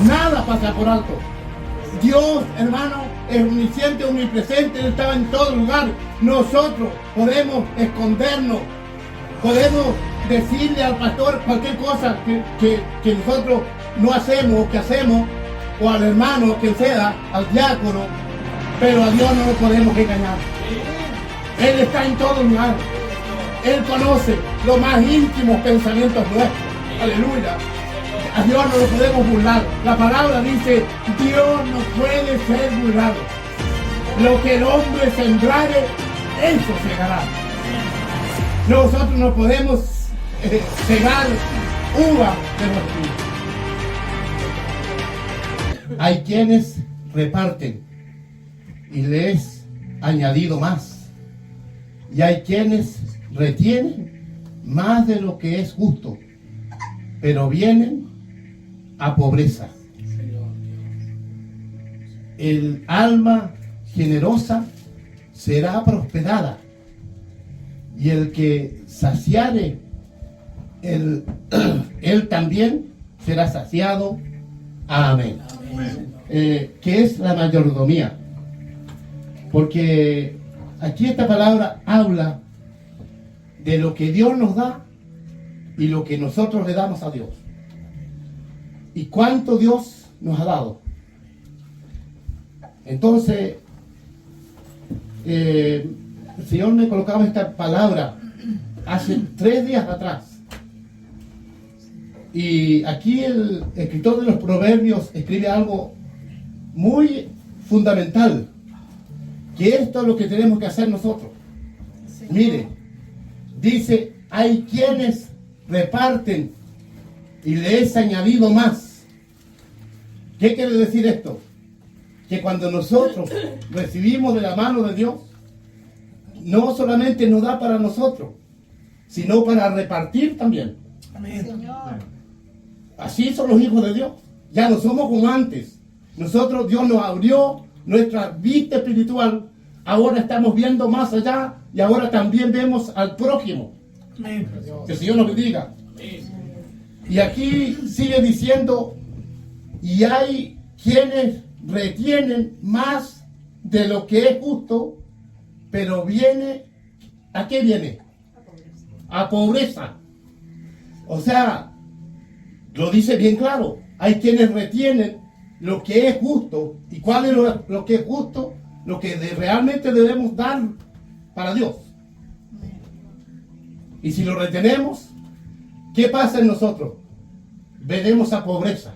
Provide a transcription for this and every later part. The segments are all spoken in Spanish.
Nada pasa por alto. Dios, hermano, es omnisciente, omnipresente, Él estaba en todo lugar. Nosotros podemos escondernos, podemos decirle al pastor cualquier cosa que nosotros no hacemos o que hacemos, o al hermano, quien sea, al diácono, pero a Dios no lo podemos engañar. Él está en todo lugar. Él conoce los más íntimos pensamientos nuestros. Aleluya. A Dios no lo podemos burlar. La palabra dice, Dios no puede ser burlado. Lo que el hombre sembrare, eso segará. Nosotros no podemos cegar uva de los espíritus. Hay quienes reparten y les añadido más. Y hay quienes retienen más de lo que es justo, pero vienen a pobreza. El alma generosa será prosperada, y el que saciare, él también será saciado. Amén. ¿Qué es la mayordomía? Porque aquí esta palabra habla de lo que Dios nos da y lo que nosotros le damos a Dios. ¿Y cuánto Dios nos ha dado? Entonces, el Señor me colocaba esta palabra hace 3 días atrás. Y aquí el escritor de los Proverbios escribe algo muy fundamental, que esto es lo que tenemos que hacer nosotros. Mire, dice, hay quienes reparten y le es añadido más. ¿Qué quiere decir esto? Que cuando nosotros recibimos de la mano de Dios, no solamente nos da para nosotros, sino para repartir también. Amén. Señor. Así son los hijos de Dios. Ya no somos como antes. Nosotros, Dios nos abrió nuestra vista espiritual. Ahora estamos viendo más allá y ahora también vemos al prójimo. Amén. Que el Señor nos bendiga. Y aquí sigue diciendo, y hay quienes retienen más de lo que es justo, pero viene, ¿a qué viene? A pobreza. O sea, lo dice bien claro, hay quienes retienen lo que es justo. ¿Y cuál es lo que es justo? Lo que realmente debemos dar para Dios. Y si lo retenemos, ¿qué pasa en nosotros? Venimos a pobreza.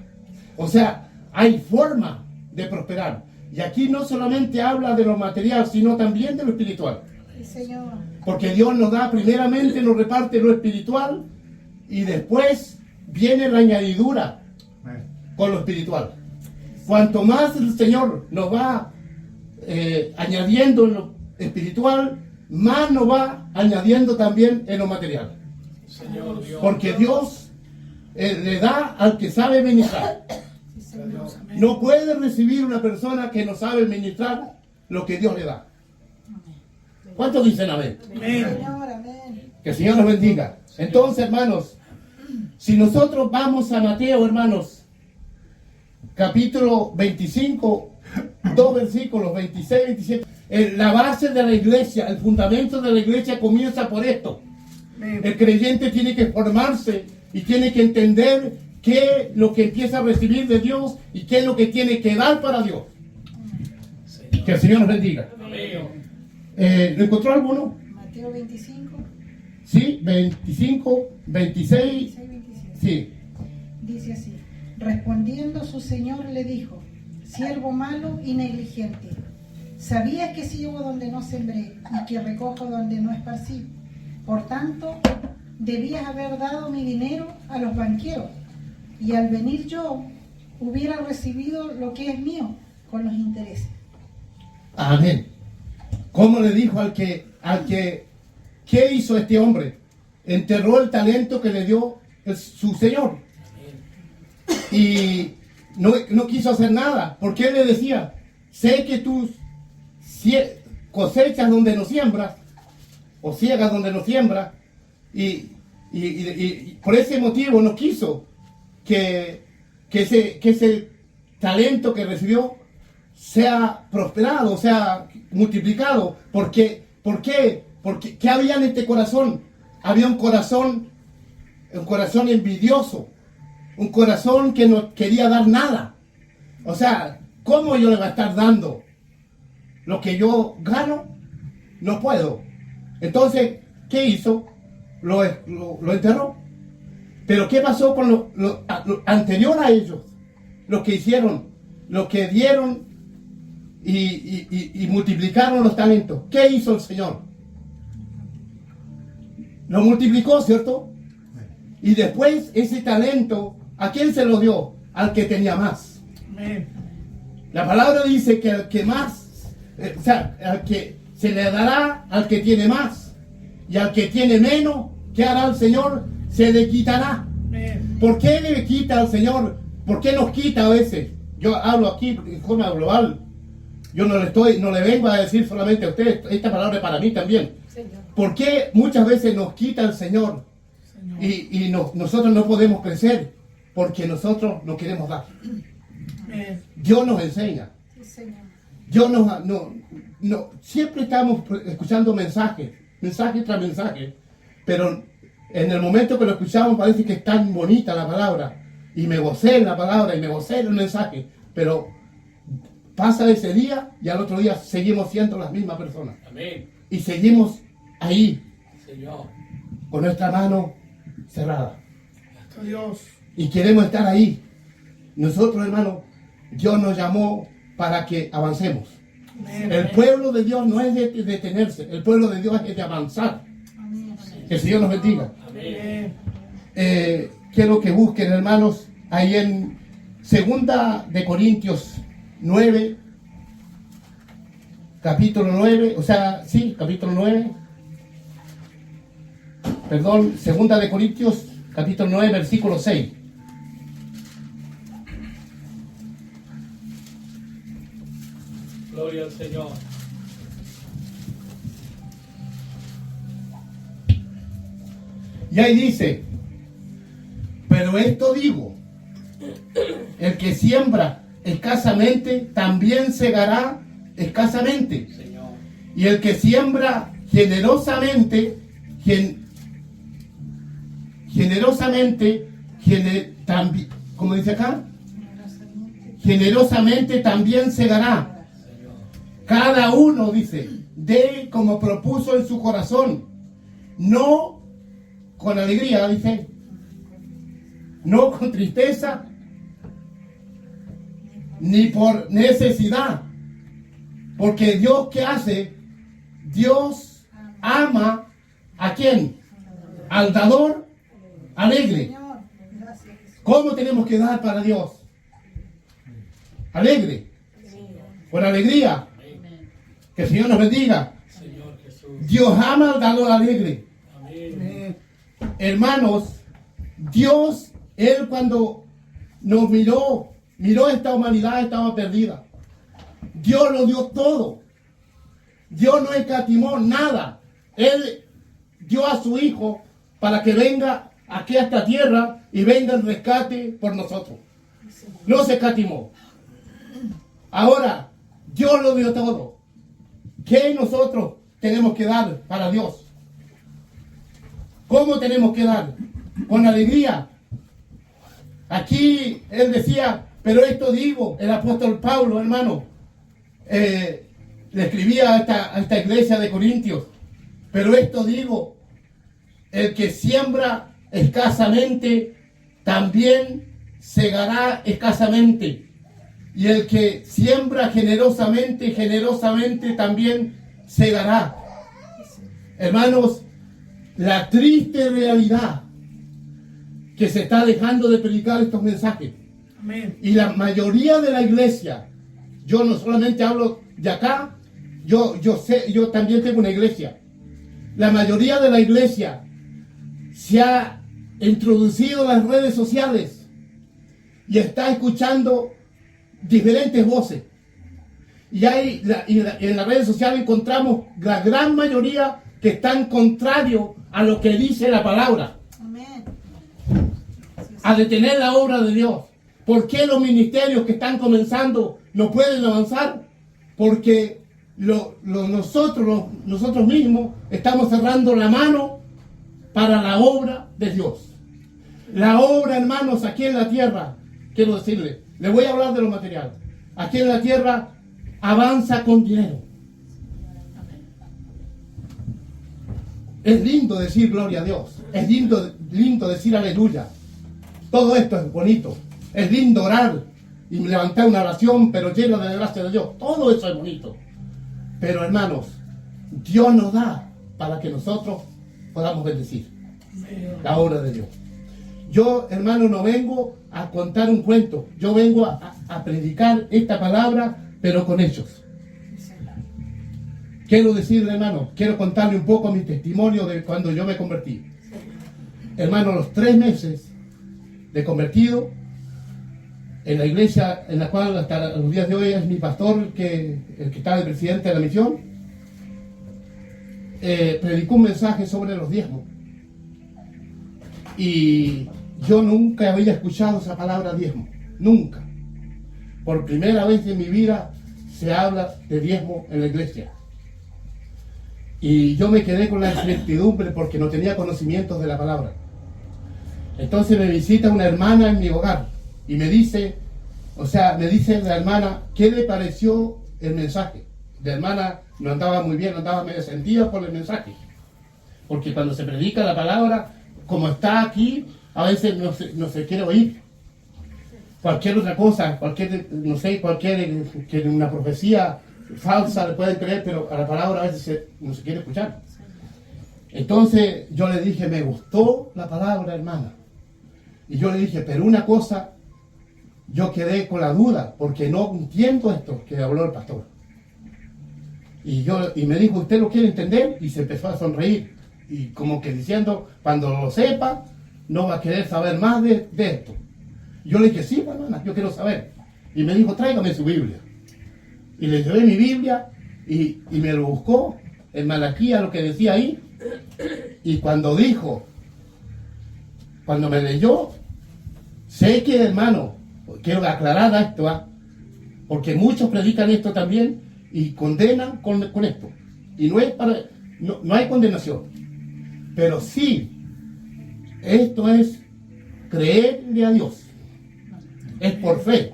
O sea, hay forma de prosperar. Y aquí no solamente habla de lo material, sino también de lo espiritual. Sí, Señor. Porque Dios nos da, primeramente nos reparte lo espiritual y después viene la añadidura con lo espiritual. Cuanto más el Señor nos va añadiendo en lo espiritual, más nos va añadiendo también en lo material. Señor Dios. Porque Dios le da al que sabe ministrar. No puede recibir una persona que no sabe ministrar lo que Dios le da. ¿Cuántos dicen amén? Amén. Señor, amén. Que el Señor nos bendiga. Entonces, hermanos, si nosotros vamos a Mateo, hermanos, capítulo 25, 2 versículos 26, 27, la base de la iglesia, el fundamento de la iglesia comienza por esto. El creyente tiene que formarse y tiene que entender qué es lo que empieza a recibir de Dios y qué es lo que tiene que dar para Dios. Que el Señor nos bendiga. ¿Lo encontró alguno? Mateo 25. Sí, 25, 26. 26, 27. Sí. Dice así: respondiendo su señor le dijo: siervo malo y negligente, ¿sabías que siembro donde no sembré y que recojo donde no esparcí? Por tanto, debías haber dado mi dinero a los banqueros, y al venir yo hubiera recibido lo que es mío con los intereses. Amén. ¿Cómo le dijo al que, qué hizo este hombre? Enterró el talento que le dio su Señor. Y no quiso hacer nada. Porque él le decía, sé que tú cosechas donde no siembras, o ciegas donde no siembras, y y por ese motivo no quiso que ese talento que recibió sea prosperado, sea multiplicado. ¿Por qué? Porque ¿qué había en este corazón? Había un corazón envidioso, un corazón que no quería dar nada. O sea, ¿cómo yo le voy a estar dando lo que yo gano? No puedo. Entonces, ¿qué hizo? Lo enterró. Pero ¿qué pasó con lo anterior a ellos? Lo que hicieron, lo que dieron y multiplicaron los talentos. ¿Qué hizo el Señor? Lo multiplicó, ¿cierto? Y después ese talento, ¿a quién se lo dio? Al que tenía más. La palabra dice que al que más, al que se le dará al que tiene más. Y al que tiene menos, ¿qué hará el Señor? Se le quitará. ¿Por qué le quita al Señor? ¿Por qué nos quita a veces? Yo hablo aquí en forma global. Yo no le vengo a decir solamente a ustedes, esta palabra es para mí también. ¿Por qué muchas veces nos quita el Señor? Y nosotros no podemos crecer porque nosotros no queremos dar. Dios nos enseña. Dios siempre estamos escuchando mensaje tras mensaje, pero en el momento que lo escuchamos parece que es tan bonita la palabra, y me gocé en la palabra, y me gocé en el mensaje, pero pasa ese día y al otro día seguimos siendo las mismas personas. Amén. Y seguimos ahí, Señor, con nuestra mano cerrada. Dios. Y queremos estar ahí. Nosotros, hermanos, Dios nos llamó para que avancemos. Amén. El pueblo de Dios no es de detenerse, el pueblo de Dios es de avanzar. Que el Señor nos bendiga. Amén. Quiero que busquen, hermanos, ahí en 2 de Corintios 9, capítulo 9, capítulo 9, perdón, 2 de Corintios, capítulo 9, versículo 6. Gloria al Señor. Y ahí dice, pero esto digo, el que siembra escasamente, también segará escasamente. Señor. Y el que siembra generosamente, también, como dice acá, generosamente también segará. Señor. Cada uno, dice, dé como propuso en su corazón, no con alegría, dice, no con tristeza, ni por necesidad, porque Dios, ¿qué hace? Dios ama ¿a quién? Al dador alegre. ¿Cómo tenemos que dar para Dios? Alegre, con alegría. Que el Señor nos bendiga. Señor Jesús. Dios ama al dador alegre. Amén. Hermanos, Dios, Él cuando nos miró esta humanidad, estaba perdida. Dios lo dio todo. Dios no escatimó nada. Él dio a su Hijo para que venga aquí a esta tierra y venga el rescate por nosotros. No se escatimó. Ahora, Dios lo dio todo. ¿Qué nosotros tenemos que dar para Dios? ¿Cómo tenemos que dar? Con alegría. Aquí él decía, pero esto digo, el apóstol Pablo, hermano, le escribía a esta iglesia de Corintios, pero esto digo, el que siembra escasamente, también segará escasamente. Y el que siembra generosamente, generosamente también segará. Hermanos, la triste realidad que se está dejando de predicar estos mensajes. Amén. Y la mayoría de la iglesia, yo no solamente hablo de acá, yo también tengo una iglesia. La mayoría de la iglesia se ha introducido en las redes sociales y está escuchando diferentes voces. Y en las redes sociales encontramos la gran mayoría que están contrarios a lo que dice la palabra. a detener la obra de Dios. ¿Por qué los ministerios que están comenzando no pueden avanzar? Porque nosotros mismos estamos cerrando la mano para la obra de Dios. La obra, hermanos, aquí en la tierra, quiero decirle, le voy a hablar de lo material. Aquí en la tierra avanza con dinero. Es lindo decir gloria a Dios. Es lindo decir aleluya. Todo esto es bonito. Es lindo orar y levantar una oración, pero lleno de la gracia de Dios. Todo eso es bonito. Pero hermanos, Dios nos da para que nosotros podamos bendecir la obra de Dios. Yo, hermano, no vengo a contar un cuento. Yo vengo a predicar esta palabra, pero con hechos. Quiero decirle, hermano, quiero contarle un poco mi testimonio de cuando yo me convertí. Hermano, los 3 meses de convertido, en la iglesia en la cual hasta los días de hoy es mi pastor, el que está de presidente de la misión, predicó un mensaje sobre los diezmos. Y yo nunca había escuchado esa palabra diezmo, nunca. Por primera vez en mi vida se habla de diezmo en la iglesia. Y yo me quedé con la incertidumbre porque no tenía conocimientos de la palabra. Entonces me visita una hermana en mi hogar y me dice la hermana, ¿qué le pareció el mensaje? La hermana no andaba muy bien, andaba medio sentida por el mensaje. Porque cuando se predica la palabra, como está aquí, a veces no se quiere oír. Cualquier otra cosa, que una profecía falsa le pueden creer, pero a la palabra a veces no se quiere escuchar. Entonces yo le dije, me gustó la palabra, hermana. Y yo le dije, pero una cosa, yo quedé con la duda, porque no entiendo esto que habló el pastor. Y me dijo, ¿usted lo quiere entender? Y se empezó a sonreír. Y como que diciendo, cuando lo sepa, no va a querer saber más de esto. Yo le dije, sí, hermana, yo quiero saber. Y me dijo, tráigame su Biblia. Y le llevé mi Biblia y me lo buscó en Malaquías, lo que decía ahí. Y cuando me leyó, sé que, hermano, quiero aclarar esto, porque muchos predican esto también y condenan con esto. Y no hay condenación. Pero sí, esto es creerle a Dios. Es por fe.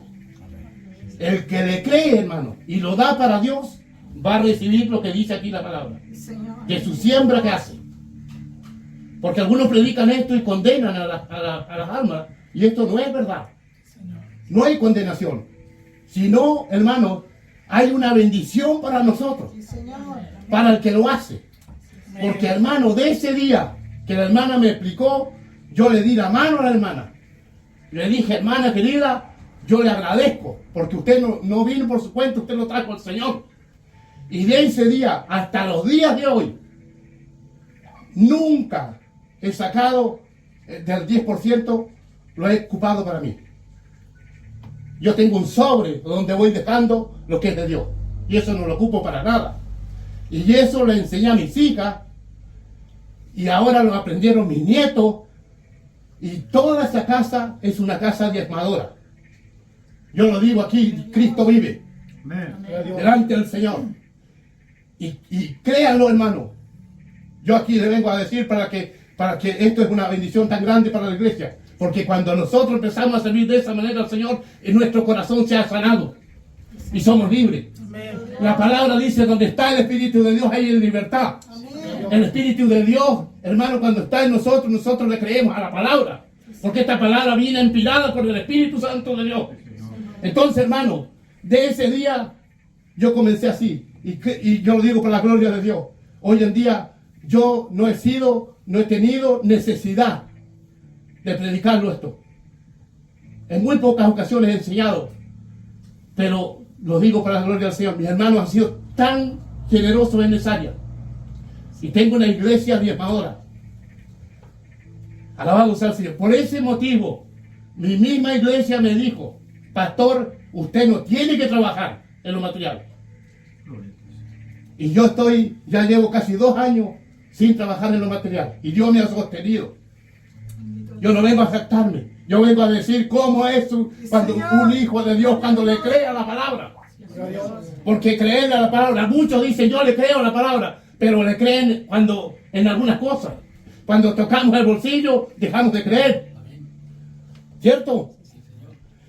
El que le cree, hermano, y lo da para Dios, va a recibir lo que dice aquí la palabra. De su siembra que hace. Porque algunos predican esto y condenan a las almas. Y esto no es verdad. No hay condenación. Sino, hermano, hay una bendición para nosotros. Para el que lo hace. Porque, hermano, de ese día que la hermana me explicó, yo le di la mano a la hermana. Le dije, hermana querida, yo le agradezco, porque usted no vino por su cuenta, usted lo trajo al Señor. Y de ese día hasta los días de hoy, nunca he sacado del 10%, lo he ocupado para mí. Yo tengo un sobre donde voy dejando lo que es de Dios. Y eso no lo ocupo para nada. Y eso le enseñé a mis hijas. Y ahora lo aprendieron mis nietos. Y toda esa casa es una casa diezmadora. Yo lo digo aquí, Cristo vive. Amén. Delante del Señor. Y créanlo, hermano. Yo aquí le vengo a decir para que esto es una bendición tan grande para la iglesia. Porque cuando nosotros empezamos a servir de esa manera al Señor, en nuestro corazón se ha sanado. Y somos libres. Amén. La palabra dice, donde está el Espíritu de Dios, hay libertad. Amén. El Espíritu de Dios, hermano, cuando está en nosotros, nosotros le creemos a la palabra. Porque esta palabra viene inspirada por el Espíritu Santo de Dios. Entonces, hermano, de ese día yo comencé así. Y yo lo digo por la gloria de Dios. Hoy en día yo no he tenido necesidad de predicarlo esto. En muy pocas ocasiones he enseñado. Pero lo digo por la gloria del Señor. Mis hermanos han sido tan generosos en esa área. Y tengo una iglesia diezmadora. Alabado sea el Señor. Por ese motivo, mi misma iglesia me dijo, pastor, usted no tiene que trabajar en lo material. Y yo ya llevo casi 2 años sin trabajar en lo material. Y Dios me ha sostenido. Yo no vengo a aceptarme. Yo vengo a decir cómo es cuando un hijo de Dios, cuando le cree a la palabra. Porque creerle a la palabra, muchos dicen yo le creo a la palabra, pero le creen cuando en algunas cosas. Cuando tocamos el bolsillo, dejamos de creer. ¿Cierto?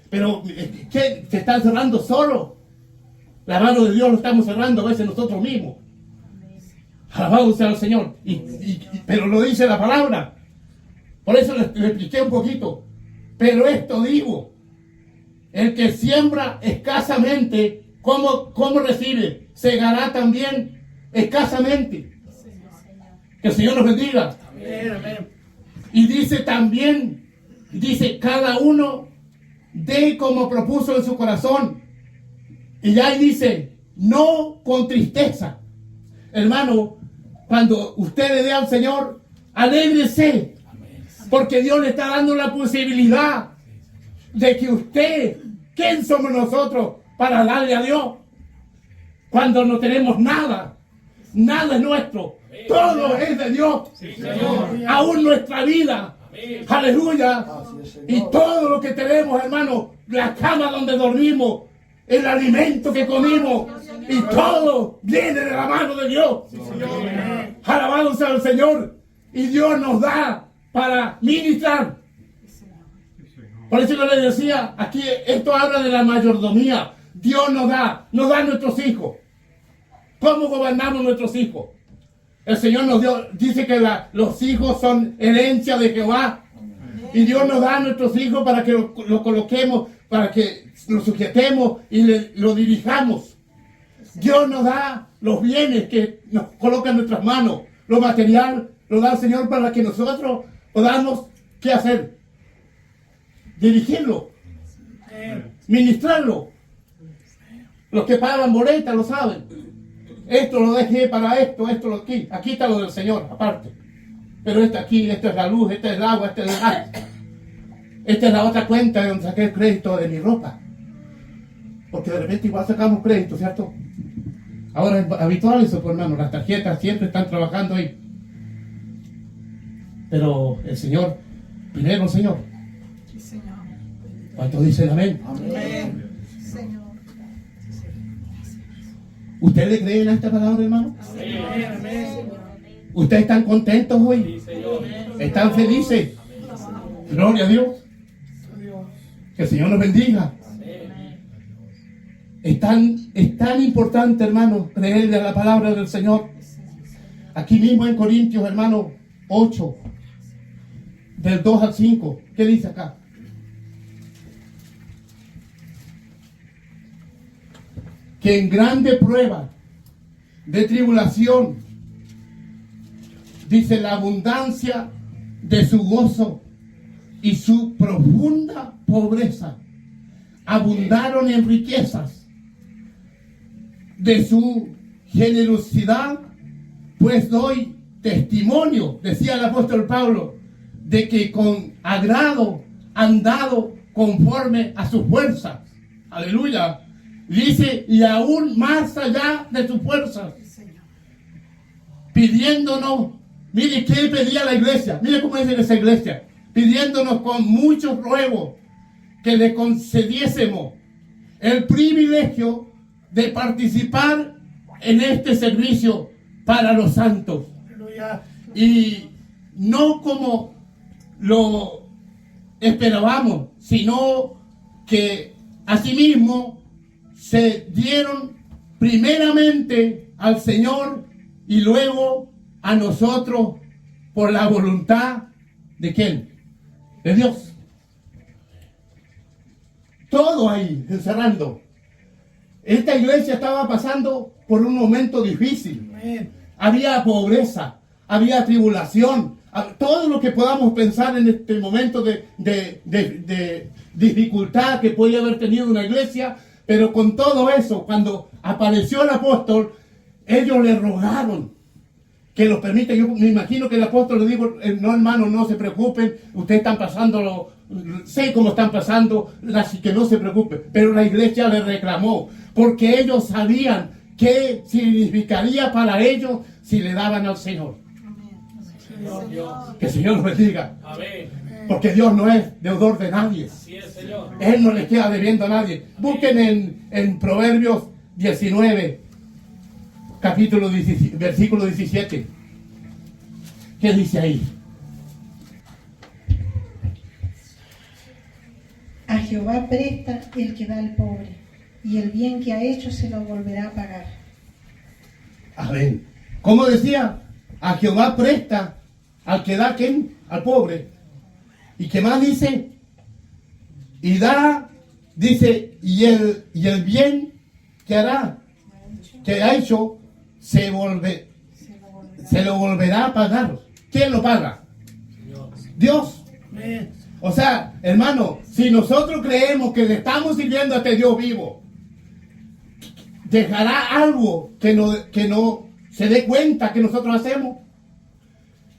Pero ¿qué? Se están cerrando solo. La mano de Dios lo estamos cerrando a veces nosotros mismos. Alabado sea el Señor. Pero lo dice la palabra. Por eso le expliqué un poquito. Pero esto digo, el que siembra escasamente, ¿cómo recibe? Segará también escasamente. Que el Señor nos bendiga. Amén, amén. Y dice también, cada uno dé como propuso en su corazón. Y ya ahí dice, no con tristeza. Hermano, cuando usted le dé al Señor, alégrese. Porque Dios le está dando la posibilidad de que usted, ¿quién somos nosotros para darle a Dios? Cuando no tenemos nada, nada es nuestro, todo es de Dios, aún nuestra vida, aleluya, y todo lo que tenemos, hermano, la cama donde dormimos, el alimento que comimos, y todo viene de la mano de Dios. Alabado sea el Señor, y Dios nos da para ministrar. Por eso yo les decía, aquí esto habla de la mayordomía. Dios nos da a nuestros hijos. ¿Cómo gobernamos nuestros hijos? El Señor nos dio, dice que los hijos son herencia de Jehová. Y Dios nos da a nuestros hijos para que lo coloquemos, para que lo sujetemos y lo dirijamos. Dios nos da los bienes que nos coloca en nuestras manos. Lo material lo da el Señor para que nosotros podamos, ¿qué hacer? Dirigirlo, ministrarlo. Los que pagan boleta lo saben. Esto lo dejé para esto lo aquí. Aquí está lo del Señor, aparte. Pero esto aquí, esto es la luz, esto es el agua, esto es el gas. Esta es la otra cuenta de donde saqué el crédito de mi ropa. Porque de repente igual sacamos crédito, ¿cierto? Ahora es habitual eso, pues, hermano. Las tarjetas siempre están trabajando ahí. Pero el Señor, primero el Señor. Sí, Señor. ¿Cuántos dicen amén? Amén. Señor. ¿Usted le creen a esta palabra, hermano? Amén, amén. ¿Ustedes están contentos hoy? Sí, Señor. ¿Están felices? Gloria a Dios. Que el Señor nos bendiga. Es tan importante, hermano, creerle a la palabra del Señor. Aquí mismo en Corintios, hermano, 8, del 2 al 5. ¿Qué dice acá? Que en grande prueba de tribulación, dice, la abundancia de su gozo y su profunda pobreza abundaron en riquezas de su generosidad, pues doy testimonio, decía el apóstol Pablo, de que con agrado han dado conforme a sus fuerzas. Aleluya. Dice, y aún más allá de sus fuerzas, pidiéndonos, mire qué pedía la iglesia, mire cómo es esa iglesia, pidiéndonos con muchos ruegos que le concediésemos el privilegio de participar en este servicio para los santos. Aleluya. Y no como lo esperábamos, sino que asimismo se dieron primeramente al Señor y luego a nosotros por la voluntad de ¿quién? De Dios. Todo ahí, encerrando. Esta iglesia estaba pasando por un momento difícil. Amén. Había pobreza, había tribulación, todo lo que podamos pensar en este momento de dificultad que podía haber tenido una iglesia, pero con todo eso, cuando apareció el apóstol, ellos le rogaron que los permita. Yo me imagino que el apóstol le dijo, no hermano, no se preocupen, ustedes están pasándolo, sé cómo están pasando, así que no se preocupen. Pero la iglesia le reclamó, porque ellos sabían qué significaría para ellos si le daban al Señor. Señor Dios. Que el Señor los bendiga. Amén. Porque Dios no es deudor de nadie. Así es, Señor. Él no le queda debiendo a nadie. Busquen en Proverbios 19, capítulo 17, versículo 17. ¿Qué dice ahí? A Jehová presta el que da al pobre, y el bien que ha hecho se lo volverá a pagar. Amén. ¿Cómo decía? A Jehová presta al que da, ¿quién? Al pobre. ¿Y qué más dice? Y da, dice, y el bien que hará, que ha hecho, se lo volverá a pagar. ¿Quién lo paga? Dios. Amén. O sea, hermano, si nosotros creemos que le estamos sirviendo a este Dios vivo, ¿dejará algo que no se dé cuenta que nosotros hacemos?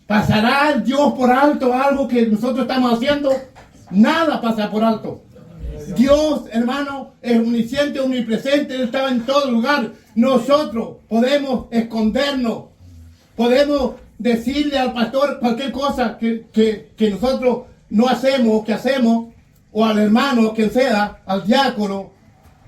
¿Pasará Dios por alto algo que nosotros estamos haciendo? Nada pasa por alto. Dios, hermano, es omnisciente, omnipresente, Él estaba en todo lugar. Nosotros podemos escondernos, podemos decirle al pastor cualquier cosa que nosotros no hacemos, que hacemos, o al hermano, quien sea, al diácono,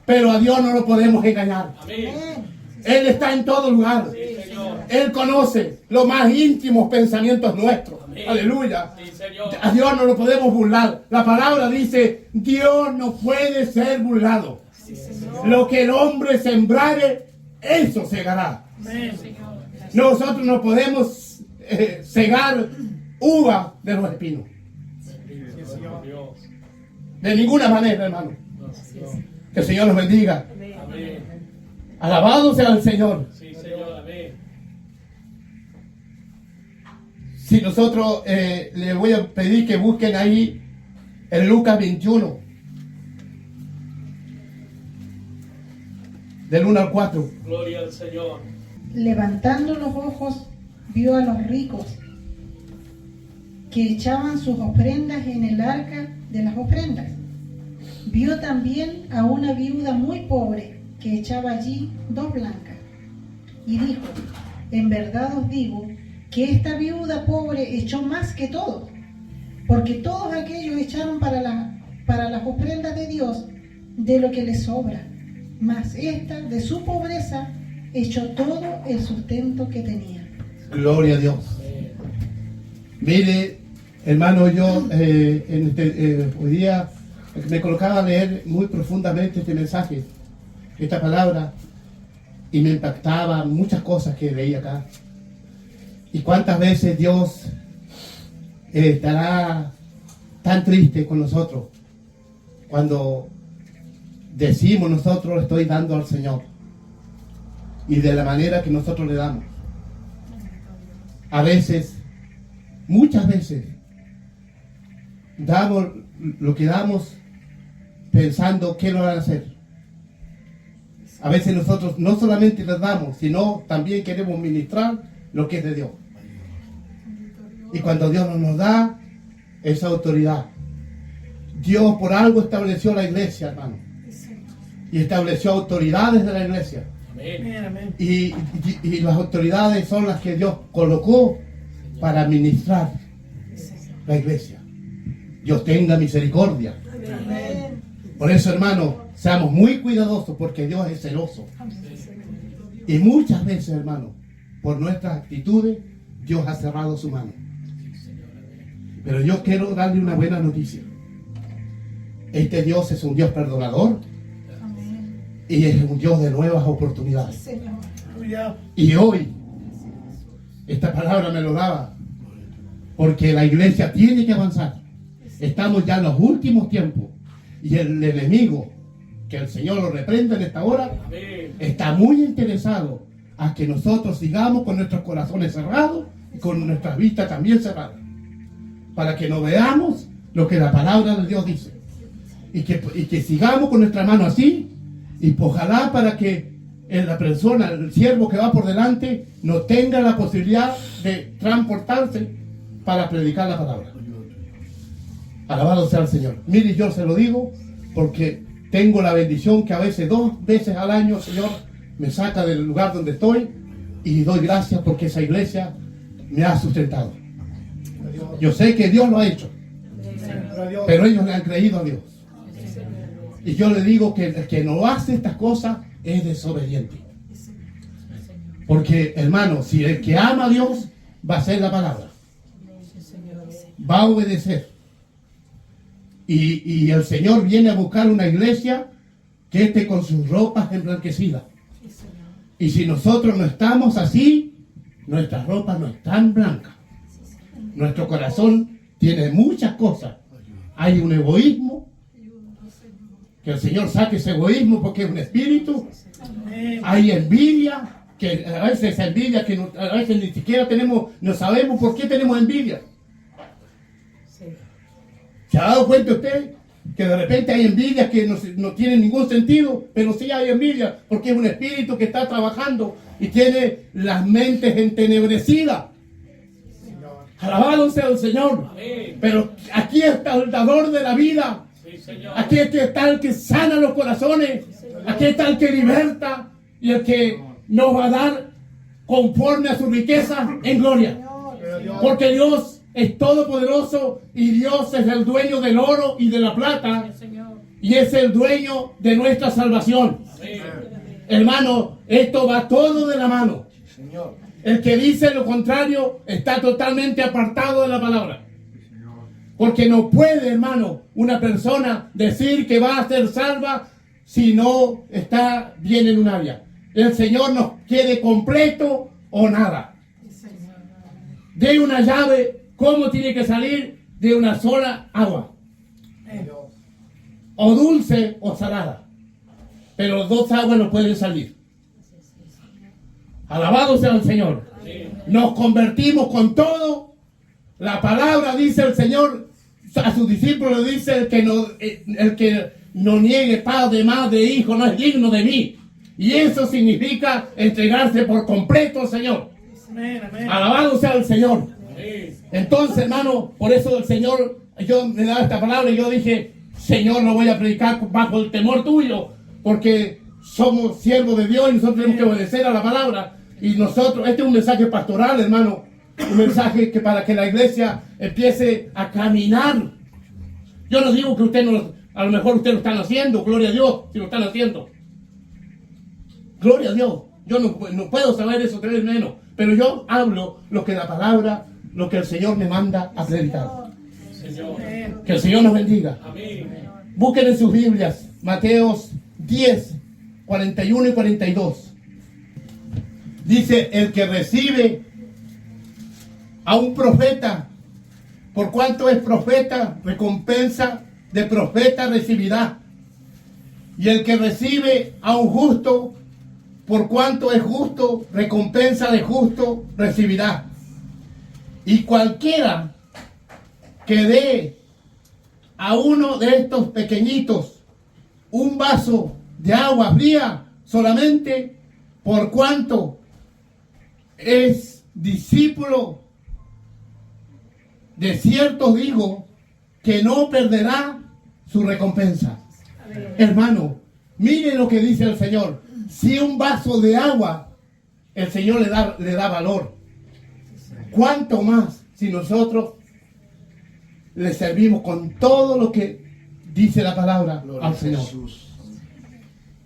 pero a Dios no lo podemos engañar. Amén. Él está en todo lugar. Sí, Señor. Él conoce los más íntimos pensamientos nuestros. Amén. Aleluya. Sí, Señor. A Dios no lo podemos burlar. La palabra dice, Dios no puede ser burlado. Lo que el hombre sembrare, eso segará. Amén. Nosotros no podemos cegar uva de los espinos. Dios. De ninguna manera, hermano. Que el Señor los bendiga. Amén. Alabado sea el Señor. Sí, Señor. Amén. Si nosotros les voy a pedir que busquen ahí en Lucas 21, del 1 al 4. Gloria al Señor. Levantando los ojos, vio a los ricos que echaban sus ofrendas en el arca de las ofrendas. Vio también a una viuda muy pobre que echaba allí 2 blancas. Y dijo, en verdad os digo que esta viuda pobre echó más que todos, porque todos aquellos echaron para las ofrendas de Dios de lo que les sobra, mas esta de su pobreza echó todo el sustento que tenía. Gloria a Dios. Mire, hermano, yo hoy día me colocaba a leer muy profundamente este mensaje, esta palabra, y me impactaba muchas cosas que leí acá. Y cuántas veces Dios estará tan triste con nosotros cuando decimos nosotros le estoy dando al Señor y de la manera que nosotros le damos. A veces, muchas veces, damos lo que damos pensando qué lo van a hacer. A veces nosotros no solamente les damos, sino también queremos ministrar lo que es de Dios. Y cuando Dios nos da esa autoridad, Dios por algo estableció la iglesia, hermano. Y estableció autoridades de la iglesia. Amén. Amén. Y las autoridades son las que Dios colocó para administrar la iglesia. Dios tenga misericordia. Amén. Por eso, hermano, seamos muy cuidadosos porque Dios es celoso. Y muchas veces, hermano, por nuestras actitudes, Dios ha cerrado su mano. Pero yo quiero darle una buena noticia. Este Dios es un Dios perdonador y es un Dios de nuevas oportunidades. Señor. Aleluya. Y hoy, esta palabra me lo daba, porque la iglesia tiene que avanzar. Estamos ya en los últimos tiempos y el enemigo, que el Señor lo reprenda en esta hora, Amén. está muy interesado a que nosotros sigamos con nuestros corazones cerrados y con nuestras vistas también cerradas, para que no veamos lo que la palabra de Dios dice y que sigamos con nuestra mano así, y ojalá para que la persona, el siervo que va por delante, no tenga la posibilidad de transportarse para predicar la palabra. Alabado sea el Señor. Mire, yo se lo digo porque tengo la bendición que a veces 2 veces al año el Señor me saca del lugar donde estoy y doy gracias porque esa iglesia me ha sustentado. Yo sé que Dios lo ha hecho. Gloria a Dios. Pero ellos le han creído a Dios. Y yo le digo que el que no hace estas cosas es desobediente. Porque, hermano, si el que ama a Dios va a hacer la palabra, va a obedecer. Y el Señor viene a buscar una iglesia que esté con sus ropas emblanquecidas. Y si nosotros no estamos así, nuestras ropas no están blancas. Nuestro corazón tiene muchas cosas. Hay un egoísmo. Que el Señor saque ese egoísmo porque es un espíritu. Hay envidia. Que a veces esa envidia que a veces ni siquiera no sabemos por qué tenemos envidia. ¿Se ha dado cuenta usted que de repente hay envidias que no tienen ningún sentido? Pero sí hay envidia porque es un espíritu que está trabajando y tiene las mentes entenebrecidas. Alabado sea el Señor. Amén. Pero aquí está el dador de la vida. Sí, Señor. Aquí está el que sana los corazones. Aquí está el que liberta y el que nos va a dar conforme a su riqueza en gloria. Porque Dios es todopoderoso y Dios es el dueño del oro y de la plata y es el dueño de nuestra salvación. Amén. Hermano, esto va todo de la mano. Señor. El que dice lo contrario está totalmente apartado de la palabra. Porque no puede, hermano, una persona decir que va a ser salva si no está bien en un área. El Señor nos quiere completo o nada. De una llave, ¿cómo tiene que salir? De una sola agua. O dulce o salada. Pero dos aguas no pueden salir. Alabado sea el Señor. Nos convertimos con todo. La palabra dice el Señor a sus discípulos, dice el que no niegue padre, madre, hijo, no es digno de mí. Y eso significa entregarse por completo al Señor. Amén, amén. Alabado sea el Señor. Amén. Entonces, hermano, por eso el Señor, yo me daba esta palabra y yo dije, Señor, no voy a predicar bajo el temor tuyo, porque somos siervos de Dios y nosotros tenemos que obedecer a la palabra. Y nosotros, este es un mensaje pastoral, hermano, un mensaje que para que la iglesia empiece a caminar. Yo no digo que usted no, a lo mejor ustedes lo están haciendo, gloria a Dios, si lo están haciendo. Gloria a Dios. Yo no puedo saber eso, tres menos. Pero yo hablo lo que la palabra, lo que el Señor me manda a predicar. Señor. Que el Señor nos bendiga. Amén. Busquen en sus Biblias, Mateos 10, 41 y 42. Dice, el que recibe a un profeta, por cuanto es profeta, recompensa de profeta recibirá. Y el que recibe a un justo, por cuanto es justo, recompensa de justo recibirá. Y cualquiera que dé a uno de estos pequeñitos un vaso de agua fría, solamente por cuanto es discípulo, de cierto digo que no perderá su recompensa. Hermano, mire lo que dice el Señor. Si un vaso de agua el Señor le da valor, ¿cuánto más si nosotros le servimos con todo lo que dice la palabra Gloria al a Señor? Jesús.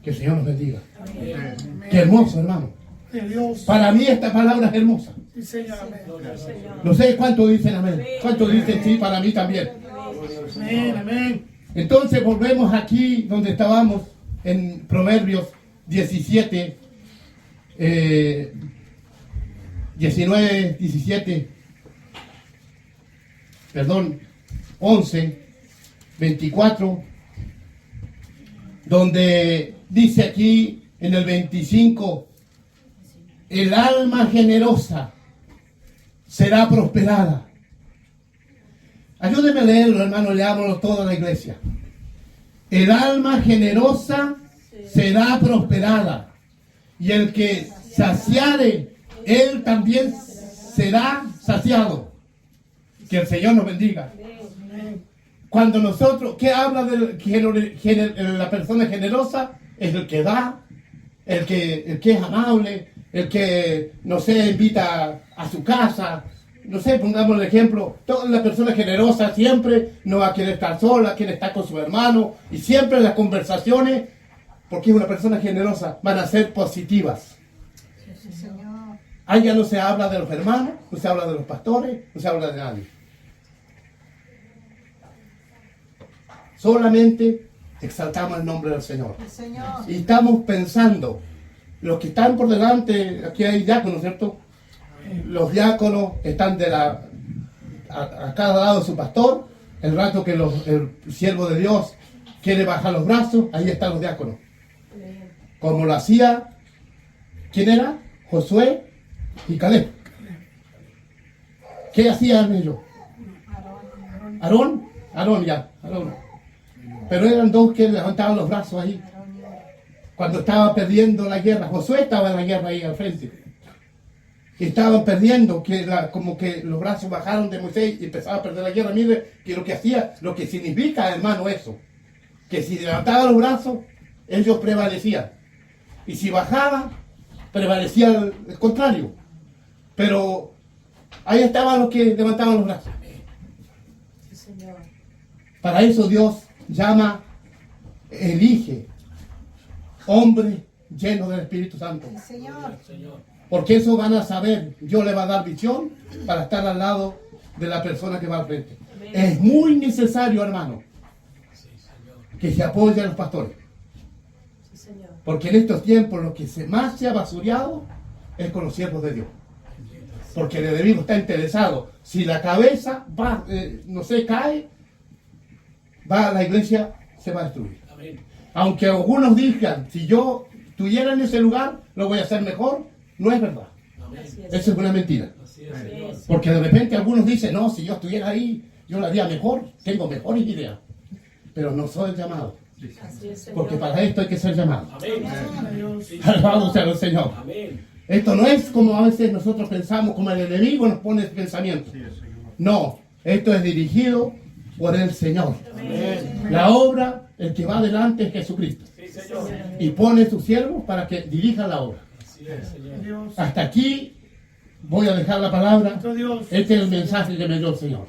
Que el Señor nos bendiga. Amén. Qué hermoso, hermano. De Dios. Para mí esta palabra es hermosa. Sí, Señor. Amén. No sé cuántos dicen amén. ¿Cuántos dicen sí? Para mí también. Amén, amén. Entonces volvemos aquí donde estábamos en Proverbios 17, 19, 17, perdón, 11, 24, donde dice aquí en el 25, el alma generosa será prosperada. Ayúdeme a leerlo, hermano, leámoslo toda la iglesia. El alma generosa será prosperada, y el que saciare, él también será saciado. Que el Señor nos bendiga. Cuando nosotros, ¿qué habla de la persona generosa? Es el que da, el que es amable, el que, no sé, invita a su casa, no sé, pongamos el ejemplo, toda la persona generosa siempre no va a querer estar sola, quiere estar con su hermano, y siempre las conversaciones, porque es una persona generosa, van a ser positivas. Sí, Señor. Ahí ya no se habla de los hermanos, no se habla de los pastores, no se habla de nadie. Solamente exaltamos el nombre del Señor. Sí, Señor. Y estamos pensando, los que están por delante, aquí hay diáconos, ¿cierto? Los diáconos están a cada lado de su pastor. El rato que el siervo de Dios quiere bajar los brazos, ahí están los diáconos. Como lo hacía, ¿quién era? Josué y Caleb. ¿Qué hacían ellos? Aarón. Pero eran dos que levantaban los brazos ahí. Cuando estaba perdiendo la guerra, Josué estaba en la guerra ahí al frente. Y estaban perdiendo, como que los brazos bajaron de Moisés y empezaba a perder la guerra. Mire, que lo que hacía, lo que significa, hermano, eso. Que si levantaban los brazos, ellos prevalecían. Y si bajaban, prevalecía el contrario. Pero ahí estaban los que levantaban los brazos. Sí, Señor. Para eso Dios elige hombres llenos del Espíritu Santo. Sí, Señor. Porque eso van a saber, Dios le va a dar visión para estar al lado de la persona que va al frente. Es muy necesario, hermano, que se apoyen a los pastores. Porque en estos tiempos lo que más se ha basureado es con los siervos de Dios. Porque el enemigo está interesado. Si la cabeza va, cae, la iglesia se va a destruir. Aunque algunos digan, si yo estuviera en ese lugar, lo voy a hacer mejor, no es verdad. Eso es una mentira. Porque de repente algunos dicen, no, si yo estuviera ahí, yo lo haría mejor, tengo mejores ideas. Pero no soy el llamado. Porque para esto hay que ser llamado. Alabado sea el Señor. Esto no es como a veces nosotros pensamos, como el enemigo nos pone pensamiento. No, esto es dirigido por el Señor. La obra, el que va adelante es Jesucristo. Y pone sus siervos para que dirijan la obra. Hasta aquí voy a dejar la palabra. Este es el mensaje que me dio el Señor.